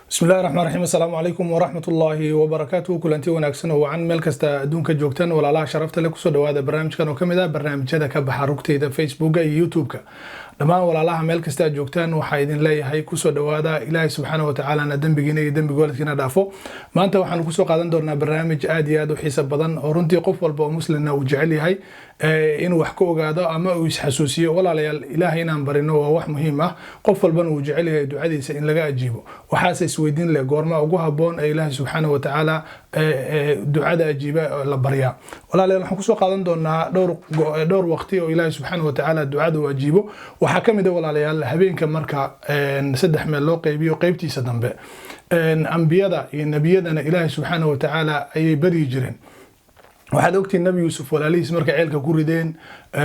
بسم الله الرحمن الرحيم. السلام عليكم ورحمة الله وبركاته. كلنتي وناكسن وعن meel kasta adduunka joogtaan walaalaha sharafta leh kusoo dhawaada barnaamijkan oo kamid ah barnaamijyada ka baxa rugtayda Facebooka iyo YouTube-ka. Dhamaan walaalaha meel kasta joogtaan waxa idin leeyahay kusoo dhawaada Ilaahay subhanahu wa ta'ala dambigiina iyo dambigoolkiina dhaafo. Maanta waxaan kusoo qaadan doonaa barnaamij aad iyo aad u xiiso badan oo runtii qof walba oo muslimna uu jecel yahay inuu wax ka ogaado ama uu isxasuusiyo walaalayaal Ilaahay inaan barino waa wax muhiim ah. Qof walbana uu jecel yahay ducadiisa in laga ajiibo. waxaas isweydiin leh goorma ugu haboon ee Ilaahay subhanahu wa ta'ala ducada ajiiba la barya. walaalayaal waxaan kusoo qaadan doonaa dhowr waqti oo Ilaahay subhanahu wa ta'ala ducada uu ajiibo. waxaa kamid ah walaalayaal habeenka marka saddex meel loo qaybiyo qaybtiisa dambe anbiyada iyo nabiyadana Ilaahay subhanahu wa ta'ala ayay bari jireen. waxaad ogtiin nabi yuusuf walaalihiis markay ceelka ku rideen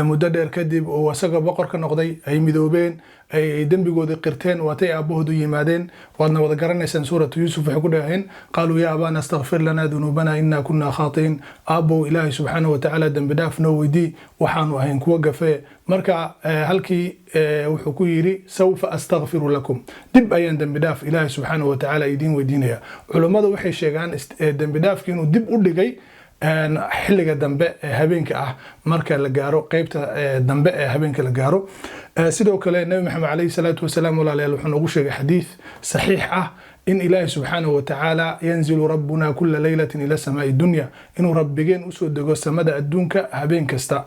muddo dheer kadib oo asaga boqor ka noqday ay midoobeen ay dambigoodii qirteen waatay aabahoodu yimaadeen waadna wada garanaysaan suuratu yuusuf waxay ku dhaheen qaaluu yaa abaana astaghfir lana dunuubana inna kunna khaatiin. aabbow ilaahay subxaanahu wa tacaala dembi dhaaf noo weydii waxaanu ahayn kuwa gafee. marka halkii wuxuu ku yidhi sawfa astaghfiru lakum, dib ayaan dembi dhaaf ilaahay subxaanahu wa tacaala idiin weydiinaya. culummadu waxay sheegaan dembi dhaafkii inuu dib u dhigay xilliga dambe ee habeenka ah marka la gaaro qaybta dambe ee habeenka la gaaro. sidoo kale nabi maxamed calayhi salaatu wasalaam walaalayaal wuxuu noogu sheegay xadiis saxiix ah in ilaahay subxaanahu wa tacaala yanzilu rabbuna kulla laylatin ila samaa'i dunya, inuu rabbigeen usoo dego samada adduunka habeen kasta.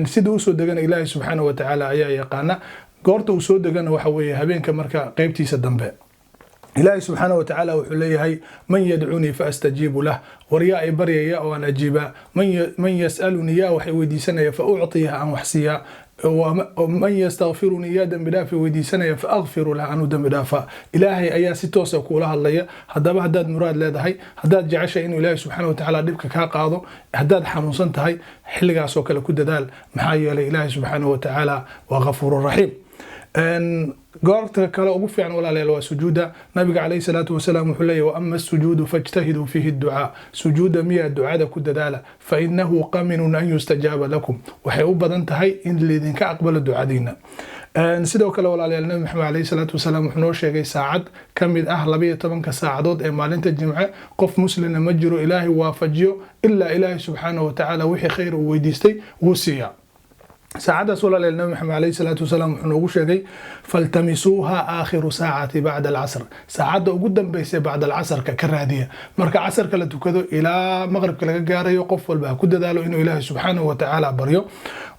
sida usoo degana ilaahay subxaanahu wa tacaala ayaa yaqaana. goorta uu soo degana waxa weeye habeenka marka qaybtiisa dambe. إلهي سبحانه وتعالى وحليه من يدعوني فأستجيب له ورياء بريا وأنا أجيبه من يسألني يا وحي ودي سنة فأعطيها عن وحسيا ومن يستغفرني يا دم بدافع ودي سنة فأغفر له عنه دم بدافع. إلهي أيا ستوسع كلها الله هداد مراد لا هي هداد جعش إنه إلهي سبحانه وتعالى دبك كقاضو هداد حنوصن تهي حلقة سوكل كود دال محايا لإلهي سبحانه وتعالى وغفور رحيم. goorta kale ugu fiican walaalayaal waa sujuuda. nabiga calayhi salaatu wasalaam wuxuu leeyahay wa amma sujuudu fajtahidu fihi ducaa, sujuuda miyaa ducada ku dadaala fa innahu qaminun an yustajaaba lakum, waxay u badan tahay in laydinka aqbalo ducadiina. sidoo kale walaalayaal nabi maxamed calayhi salaatu wasalaam wuxuu noo sheegay saacad ka mid ah 12 saacadood ee maalinta jimce qof muslina ma jiro ilaahay waafajiyo ilaa ilaahay subxaanahu wa tacaala wixii khayr uu weydiistay wuu siiyaa. ساعدة ولا النبي محمد عليه الصلاة والسلام وحنوه شيء فالتمسوها آخر ساعة بعد العصر. ساعدة قدام بيس بعد العصر ككرادية مركع عصر كلا تكذو إلى مغرب كلا جاري يقف والبها كده دالو إنه إله سبحانه وتعالى بريو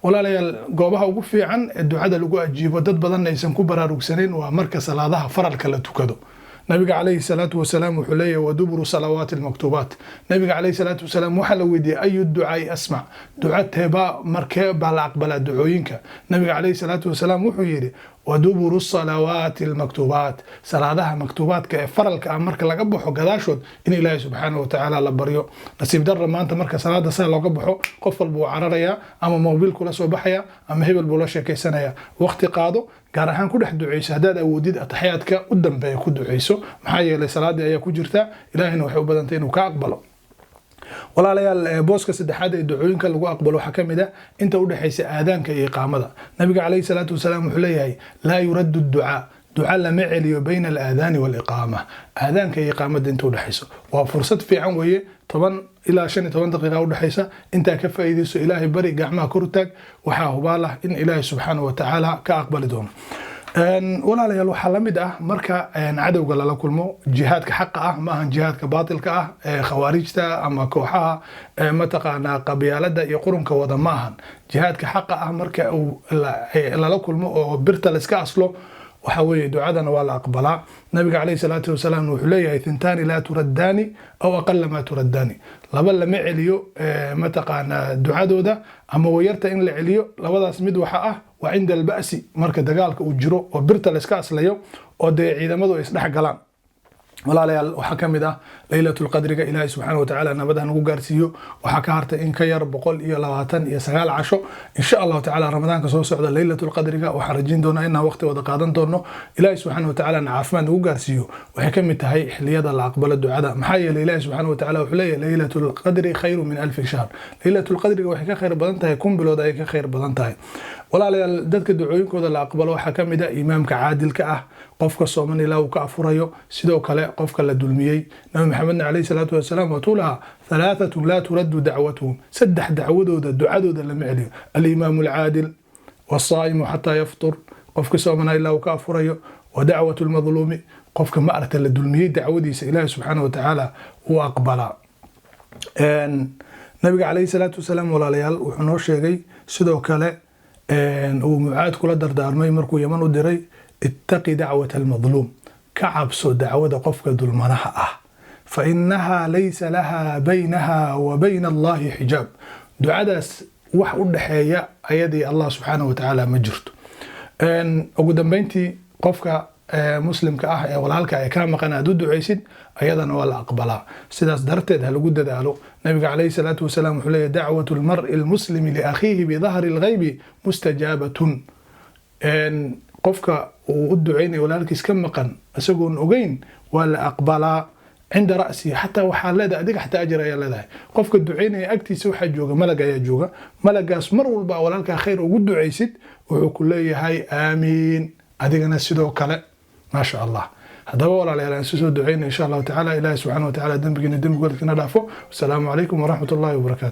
ولا لا جوابها وقف عن الدعاء اللي أجيب ودد بدن يسمى كبر ركسنين ومركز صلاة فرل كلا تكذو. نبي عليه الصلاة والسلام وحليه ودبر صلوات المكتوبات. نبي عليه الصلاة والسلام وحلودي أي الدعاء أسمع دعاء تبا مركب على أقبل الدعوينك. نبي عليه الصلاة والسلام وحيري ودبر الصلوات المكتوبات صلاة مكتوبات كفرل كأمرك لقبحه قداشود إن الله سبحانه وتعالى لبريو نسيب در ما أنت مركز صلاة سال لقبحه قفل بو عرريا أما موبيل كلا صباحيا أما هبل بولاشة كيسانيا وقت قاضو gaar ahaan ku dhex duceyso hadaad awoodid ataxiyaadka u dambeeya ku duceyso maxaa yeelay salaadii ayaa ku jirta ilaahina waxay u badantay inuu ka aqbalo. walaalayaal booska saddexaad ee ducooyinka lagu aqbalo waxa kamid ah inta u dhaxaysa aadaanka iyo iqaamada. nabiga calayhi salaatu wasalaam wuxuu leeyahay laa yuraddu ducaa ducaa lama celiyo bayna alaadaani waliqaama. aadaanka iyo iqaamada inta u dhaxayso waa fursad fiican weeye 10 ilaa 15 daqiiqo u dhaxaysa inta ka faa'iideyso ilaahay bari gacmaha kor taag waxaa hubaala in ilaahay subxaanahu wa tacaala ka aqbali doono. walaalayaal waxaa la mid ah marka cadowga lala kulmo jihaadka xaqa ah ma ahan jihaadka baatilka ah ee khawaarijta ama kooxaha mataqaanaa qabyaalada iyo qurunka wada ma ahan. jihaadka xaqa ah marka lala kulmo oo birta la iska aslo waxa weeye ducadana waa la aqbalaa. nabiga calayhi salaatu wasalaam wuxuu leeyahay thintaani laa turaddaani aw aqalla maa turaddaani, laba lama celiyo mataqaanaa ducadooda ama wayarta in la celiyo labadaas mid waxa ah waa cinda alba'si marka dagaalka uu jiro oo birta la iska aslayo oo dee ciidamadu ay isdhex galaan. walaalayaal waxaa kamid ah laylatul qadriga ilaahay subxaanahu wa tacaala nabada nagu gaarsiiyo. waxaa ka hartay in ka yar 129 casho insha allahu tacaala ramadaanka soo socda laylatul qadriga waxaan rajayn doonaa inaan waqti wada qaadan doono ilaahay subxaanahu wa tacaala caafimaad nagu gaarsiiyo. waxay kamid tahay xilliyada la aqbalo ducada maxaa yeelay ilaahay subxaanahu wa tacaala wuxuu leeyahay laylatul qadri khayru min alf shahr. laylatul qadriga waxay ka khayr badan tahay kun bilood ay ka khayr badan tahay. walaalayaal dadka ducooyinkooda la aqbalo waxaa ka mid ah imaamka caadilka ah, qofka sooman ilaa uu ka afurayo, sidoo kale qofka la dulmiyey. nabi maxamedna calayhi salaatu wasalaam watuu lahaa halaathatu laa turaddu dacwatuhum, saddex dacwadooda ducadooda lama celiyo: alimaamu alcaadil, wasaa'imu xataa yaftur, qofka soomana ilaa uu ka afurayo, wa dacwatu lmadluumi, qofka ma aragta la dulmiyey dacwadiisa ilaahi subxaana wa tacaala uu aqbalaa. nabiga calayhi salaatu wasalaam walaalayaal wuxuu noo sheegay sidoo kale uu mucaad kula dardaarmay markuu yaman u diray: ittaqi dacwata almadluum, ka cabso dacwada qofka dulmanaha ah, fa inahaa laysa laha baynaha wa bayna allahi xijaab, ducadaas wax u dhexeeya ayadii allah subxaanahu watacaala ma jirto. ugu dambeyntii qofka muslimka ah ee walaalka ay ka maqan aad u ducaysid ayadana waa la aqbalaa. sidaas darteed ha lagu dadaalo. nabiga calayhi salaatu wasalaam wuxuu leeyahay: dacwatu lmar'i almuslimi liakhiihi bidahri lghaybi mustajaabatun. qofka uu u ducaynayo walaalkiis ka maqan isagoon ogeyn waa la aqbalaa cinda ra'si. xataa waxaa leedahay adiga xataa ajir ayaa leedahay. qofka ducaynaya agtiisa waxaa jooga malag ayaa jooga. malagaas mar walba walaalkaa khayr ugu ducaysid wuxuu ku leeyahay aamiin, adigana sidoo kale. ما شاء الله. هذا هو على أساس دعينا إن شاء الله تعالى إلهي سبحانه وتعالى ذنبنا ذنب والدنا دافو. والسلام عليكم ورحمة الله وبركاته.